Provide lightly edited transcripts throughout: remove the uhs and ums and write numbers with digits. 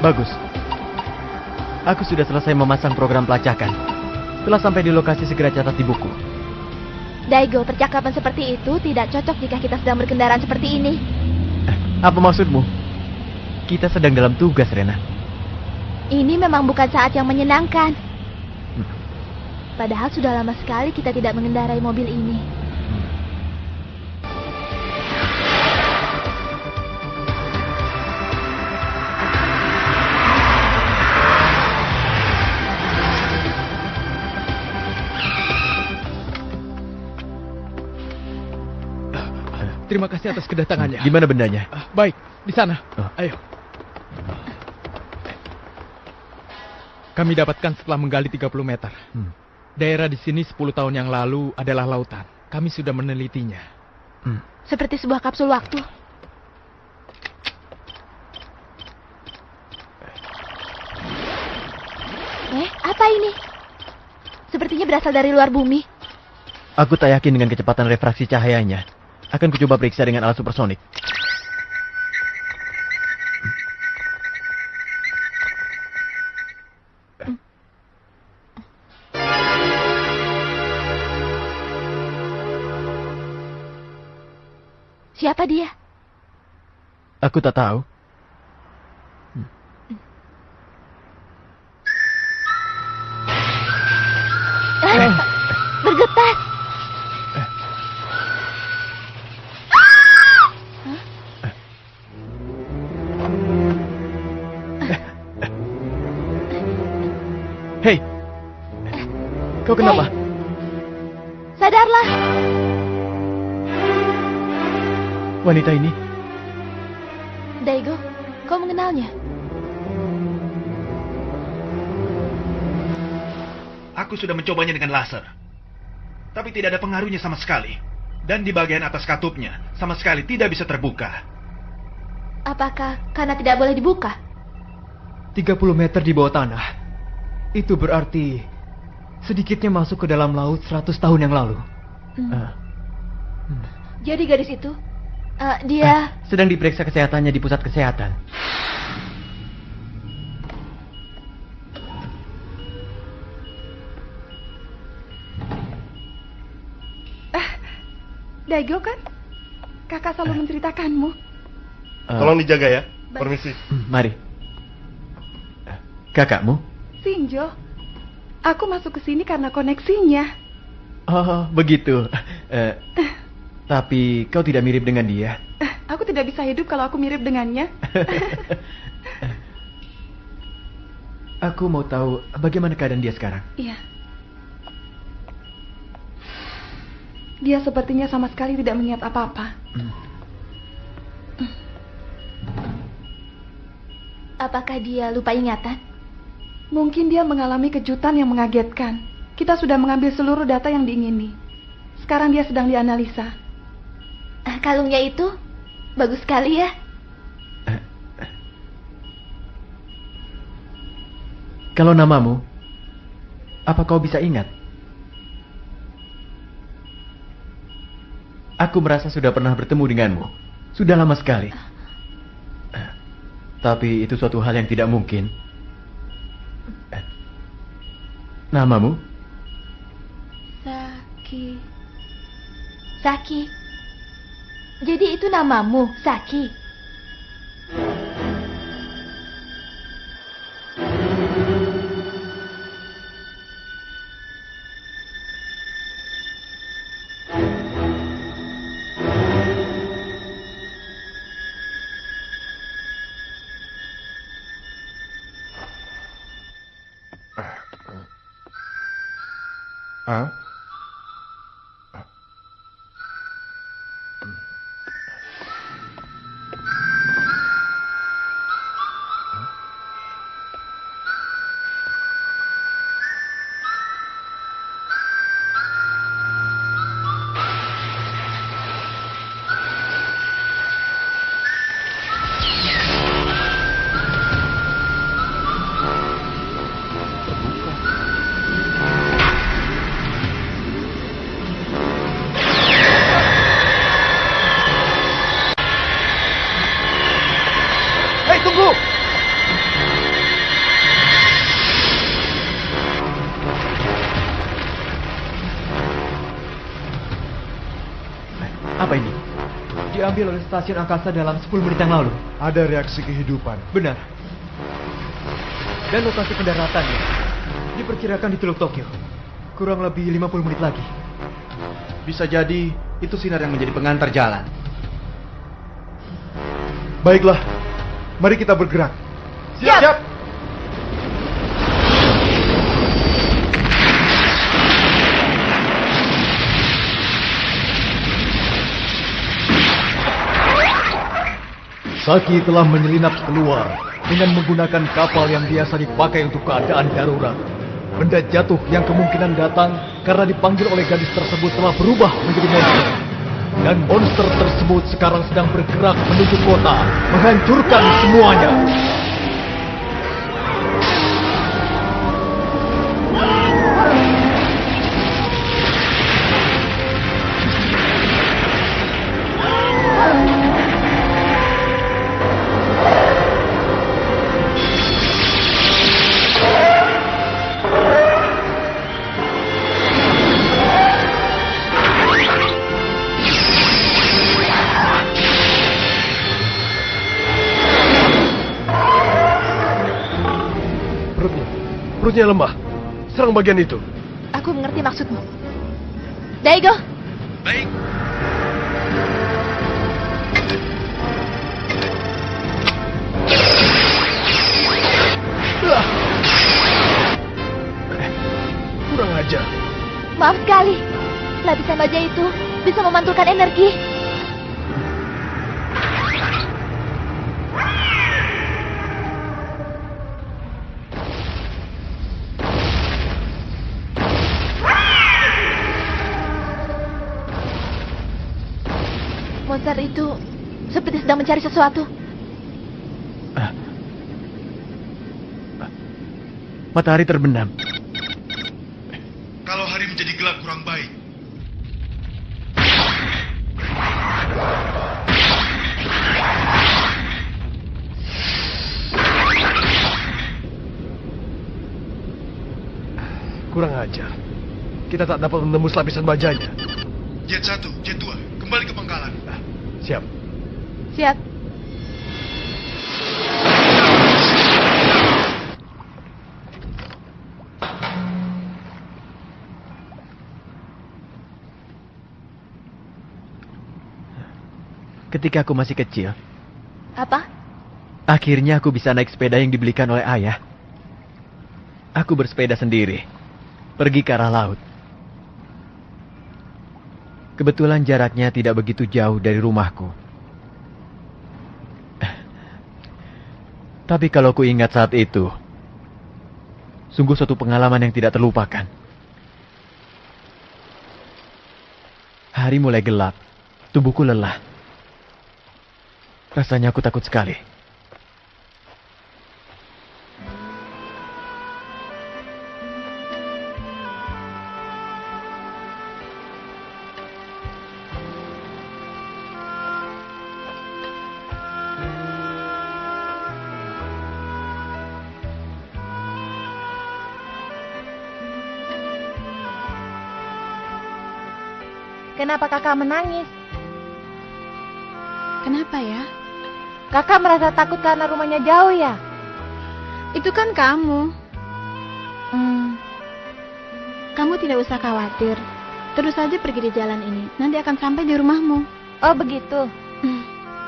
Bagus. Aku sudah selesai memasang program pelacakan. Setelah sampai di lokasi, segera catat di buku. Daigo, percakapan seperti itu tidak cocok jika kita sedang berkendaraan seperti ini. Apa maksudmu? Kita sedang dalam tugas, Rena. Ini memang bukan saat yang menyenangkan. Padahal sudah lama sekali kita tidak mengendarai mobil ini. Terima kasih atas kedatangannya. Gimana bendanya? Baik, di sana. Ayo. Kami dapatkan setelah menggali 30 meter. Daerah di sini 10 tahun yang lalu adalah lautan. Kami sudah menelitinya. Seperti sebuah kapsul waktu. Apa ini? Sepertinya berasal dari luar bumi. Aku tak yakin dengan kecepatan refraksi cahayanya. Akan kucoba periksa dengan alat supersonik. Siapa dia? Aku tak tahu. Bergetar. Hei, kau kenapa? Sadarlah. Wanita ini? Daigo, kau mengenalnya? Aku sudah mencobanya dengan laser. Tapi tidak ada pengaruhnya sama sekali. Dan di bagian atas katupnya, sama sekali tidak bisa terbuka. Apakah karena tidak boleh dibuka? 30 meter di bawah tanah. Itu berarti sedikitnya masuk ke dalam laut 100 tahun yang lalu. Jadi gadis itu, dia... sedang diperiksa kesehatannya di pusat kesehatan. Daigo kan? Kakak selalu menceritakanmu. Tolong dijaga ya. Baik. Permisi. Mari. Kakakmu? Shinjo, aku masuk ke sini karena koneksinya. Oh, begitu. Tapi kau tidak mirip dengan dia. Aku tidak bisa hidup kalau aku mirip dengannya. Aku mau tahu bagaimana keadaan dia sekarang. Iya. Dia sepertinya sama sekali tidak mengingat apa-apa. Apakah dia lupa ingatan? Mungkin dia mengalami kejutan yang mengagetkan. Kita sudah mengambil seluruh data yang diingini. Sekarang dia sedang dianalisa. Kalungnya itu bagus sekali ya. Kalau namamu, apa kau bisa ingat? Aku merasa sudah pernah bertemu denganmu. Sudah lama sekali. Tapi itu suatu hal yang tidak mungkin. Namamu? Saki. Jadi itu namamu, Saki. Hah? Hei, tunggu! Apa ini? Diambil oleh stasiun angkasa dalam 10 menit yang lalu. Ada reaksi kehidupan. Benar. Dan lokasi pendaratannya diperkirakan di Teluk Tokyo. Kurang lebih 50 menit lagi. Bisa jadi itu sinar yang menjadi pengantar jalan. Baiklah, mari kita bergerak. Siap. Saki telah menyelinap keluar dengan menggunakan kapal yang biasa dipakai untuk keadaan darurat. Benda jatuh yang kemungkinan datang karena dipanggil oleh gadis tersebut telah berubah menjadi monster. Dan monster tersebut sekarang sedang bergerak menuju kota, menghancurkan semuanya. Perutnya lemah. Serang bagian itu. Aku mengerti maksudmu. Daigo, Baik. Kurang ajar. maaf sekali. Lapisan baja itu bisa memantulkan energi. Monster itu seperti sedang mencari sesuatu. Matahari terbenam. Kalau hari menjadi gelap kurang baik. Kurang ajar. Kita tak dapat menembus lapisan bajanya. Jet 1, Jet 2, kembali ke pangkalan. Siap. Siap. Ketika aku masih kecil, Apa? akhirnya aku bisa naik sepeda yang dibelikan oleh ayah. Aku bersepeda sendiri, pergi ke arah laut. Kebetulan jaraknya tidak begitu jauh dari rumahku. Tapi kalau ku ingat saat itu, sungguh suatu pengalaman yang tidak terlupakan. Hari mulai gelap, tubuhku lelah. Rasanya aku takut sekali. Kenapa kakak menangis? Kenapa ya? Kakak merasa takut karena rumahnya jauh ya? Itu kan kamu. Kamu tidak usah khawatir. Terus saja pergi di jalan ini. Nanti akan sampai di rumahmu. Oh begitu.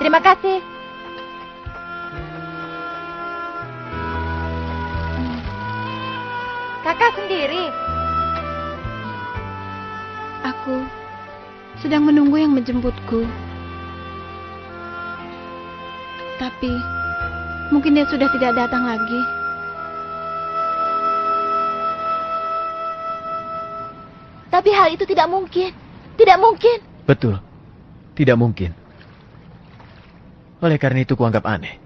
Terima kasih. Kakak sendiri. Aku sedang menunggu yang menjemputku. Tapi mungkin dia sudah tidak datang lagi. Tapi hal itu tidak mungkin. Tidak mungkin. Betul. Tidak mungkin. Oleh karena itu kuanggap aneh.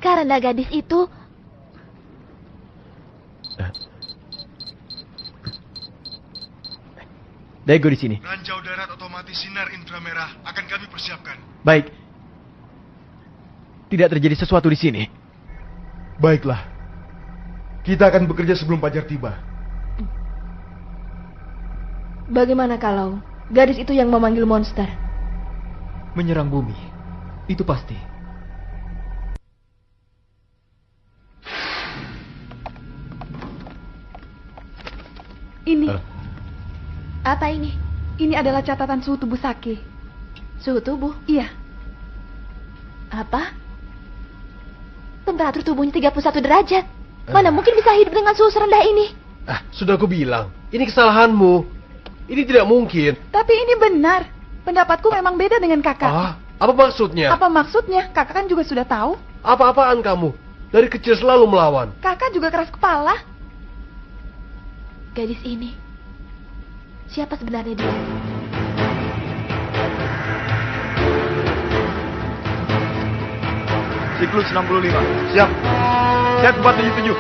Karena gadis itu... Daigo di sini. Ranjau darat otomatis sinar inframerah akan kami persiapkan. Baik. Tidak terjadi sesuatu di sini. Baiklah. Kita akan bekerja sebelum fajar tiba. Bagaimana kalau gadis itu yang memanggil monster? Menyerang bumi. Itu pasti. Ini, Apa ini? ini adalah catatan suhu tubuh Saki. Suhu tubuh? Iya, Apa? Temperatur tubuhnya 31 derajat. Mana mungkin bisa hidup dengan suhu serendah ini? Sudah aku bilang, ini kesalahanmu. Ini tidak mungkin. tapi ini benar. Pendapatku memang beda dengan kakak. Apa maksudnya? Apa maksudnya? Kakak kan juga sudah tahu. Apa-apaan kamu? Dari kecil selalu melawan. Kakak juga keras kepala. Gadis ini. Siapa sebenarnya dia? Siklus 65. Siap. Siap 477.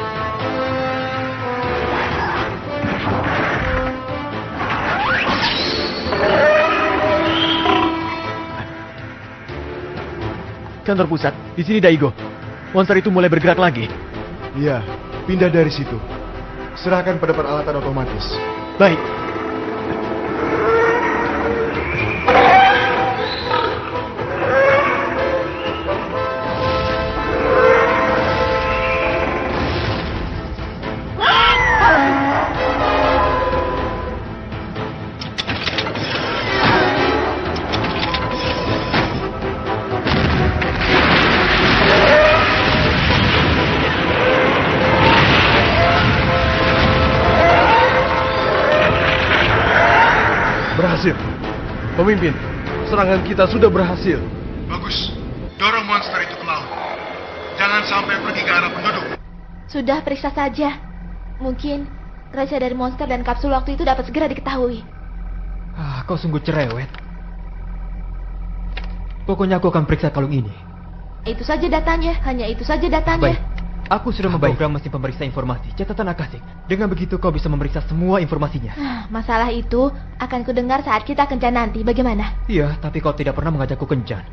Kantor pusat. Di sini Daigo. Monster itu mulai bergerak lagi. Iya, pindah dari situ. Serahkan pada peralatan otomatis. Baik. Berhasil. Pemimpin, serangan kita sudah berhasil. Bagus. Dorong monster itu ke laut. Jangan sampai pergi ke arah penduduk. Sudah, periksa saja. Mungkin rahasia dari monster dan kapsul waktu itu dapat segera diketahui. Kau sungguh cerewet. Pokoknya aku akan periksa kalung ini. Itu saja datanya, hanya itu saja datanya. Baik. Aku sudah memprogram mesin pemeriksa informasi catatan Akasik. Dengan begitu kau bisa memeriksa semua informasinya. Masalah itu akan kudengar saat kita kencan nanti. Bagaimana? Iya, tapi kau tidak pernah mengajakku kencan.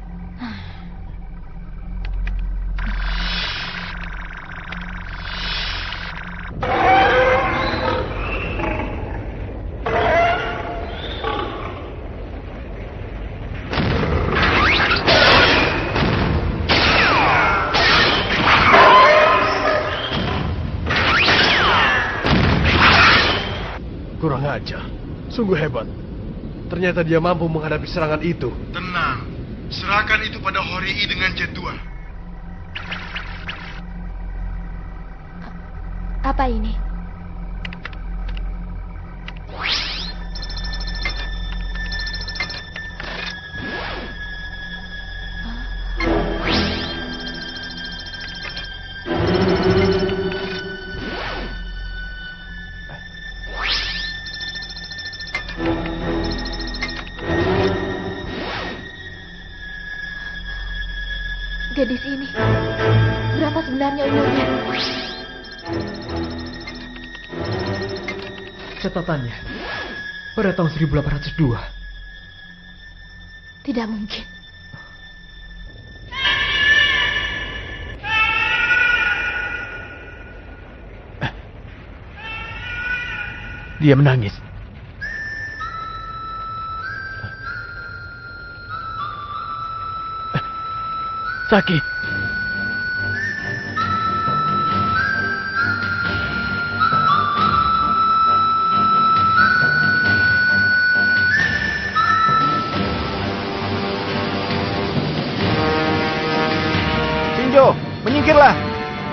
Kurang ajar. Sungguh hebat. Ternyata dia mampu menghadapi serangan itu. Tenang. Serahkan itu pada Horii dengan jet 2. Apa ini? Gadis ini, berapa sebenarnya umurnya? Catatannya, pada tahun 1802. Tidak mungkin. Dia menangis. Saki. Shinjo, menyingkirlah.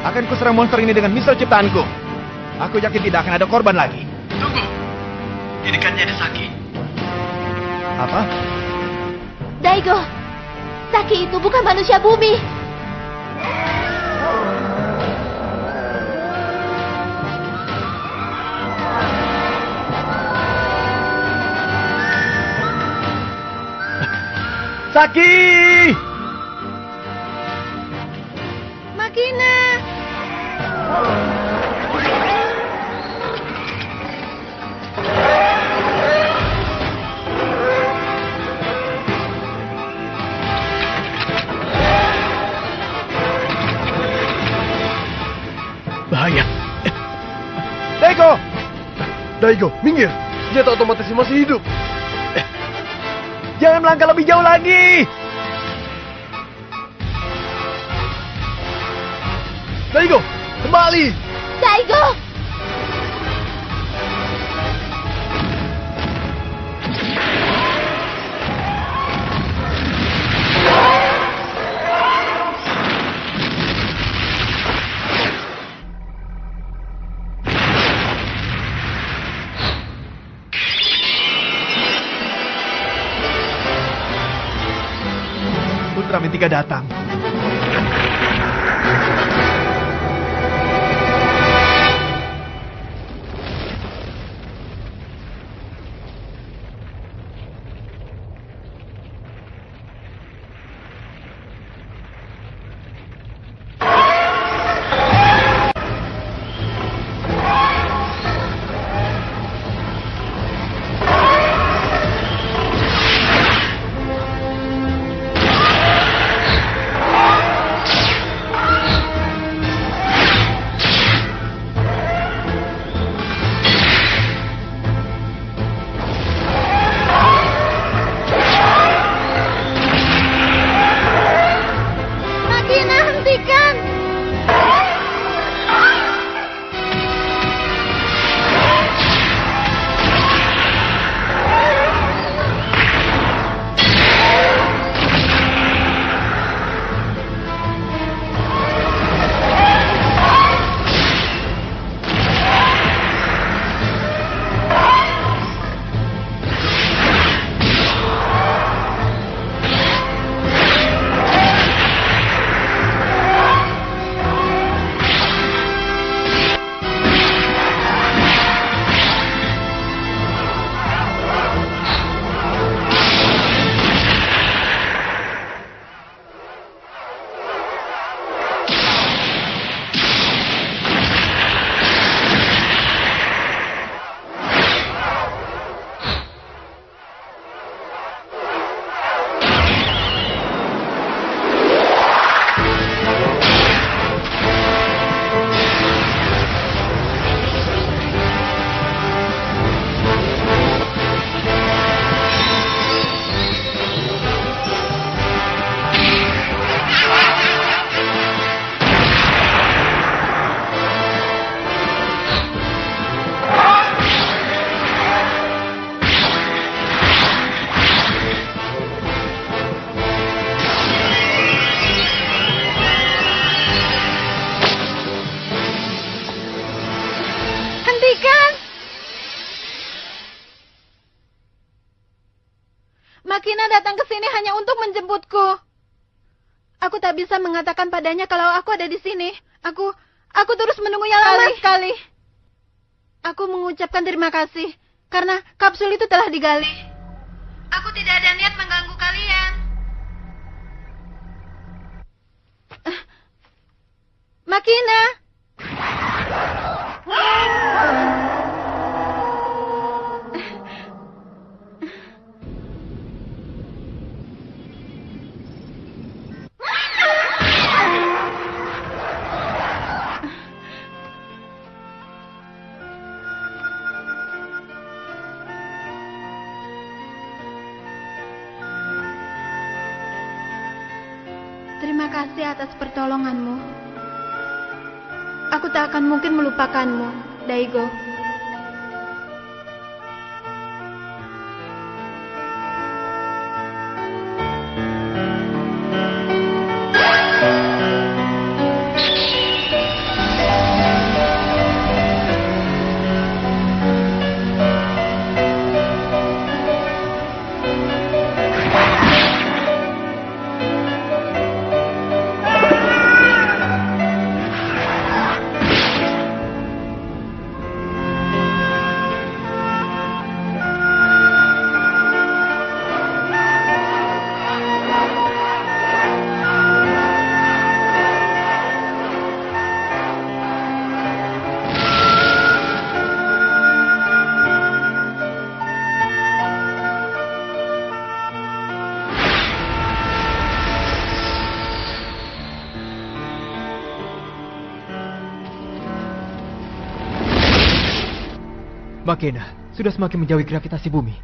Akan kuserang monster ini dengan misal ciptaanku. Aku yakin tidak akan ada korban lagi. Tunggu. Ini kan ada Saki. Apa? Daigo, Saki itu bukan manusia bumi. Saki! Makina! Bahaya. Daigo! Daigo, minggir. Senjata otomatisnya masih hidup. Jangan melangkah lebih jauh lagi. Daigo, kembali. Daigo! Ultraman 3 datang. Makina, hentikan! Hentikan! Makina datang ke sini hanya untuk menjemputku. Aku tak bisa mengatakan padanya kalau aku ada di sini. Aku terus menunggunya lama sekali. Aku mengucapkan terima kasih karena kapsul itu telah digali. Aku tidak ada niat mengganggu kalian. Makina. Terima kasih atas pertolonganmu. Aku tak akan mungkin melupakanmu, Daigo. Makena sudah semakin menjauhi gravitasi bumi.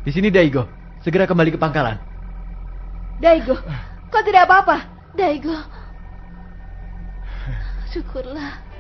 Di sini Daigo, segera kembali ke pangkalan. Daigo, kau tidak apa-apa? Daigo. Syukurlah.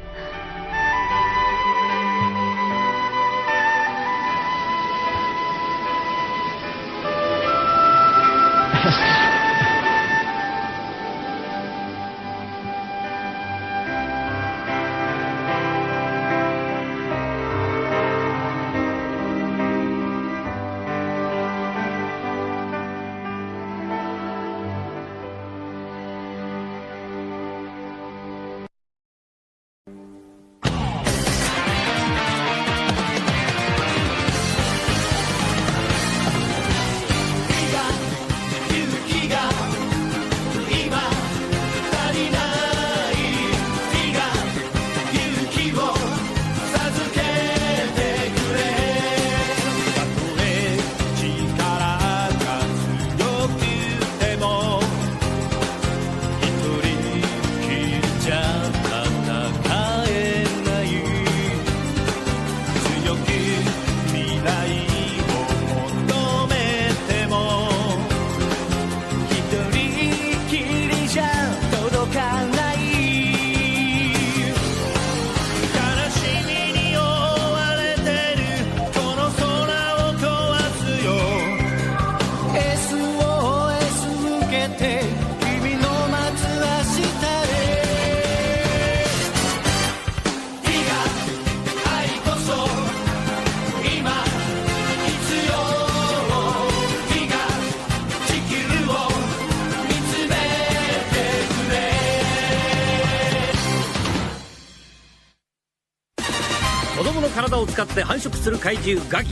子供の体を使って繁殖する怪獣ガギ。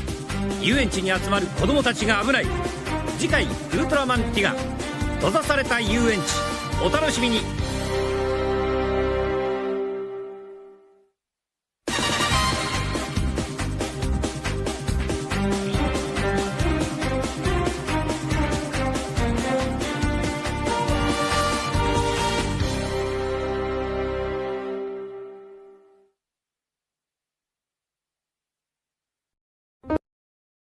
遊園地に集まる子供たちが危ない。次回ウルトラマンティガ、閉ざされた遊園地、お楽しみに。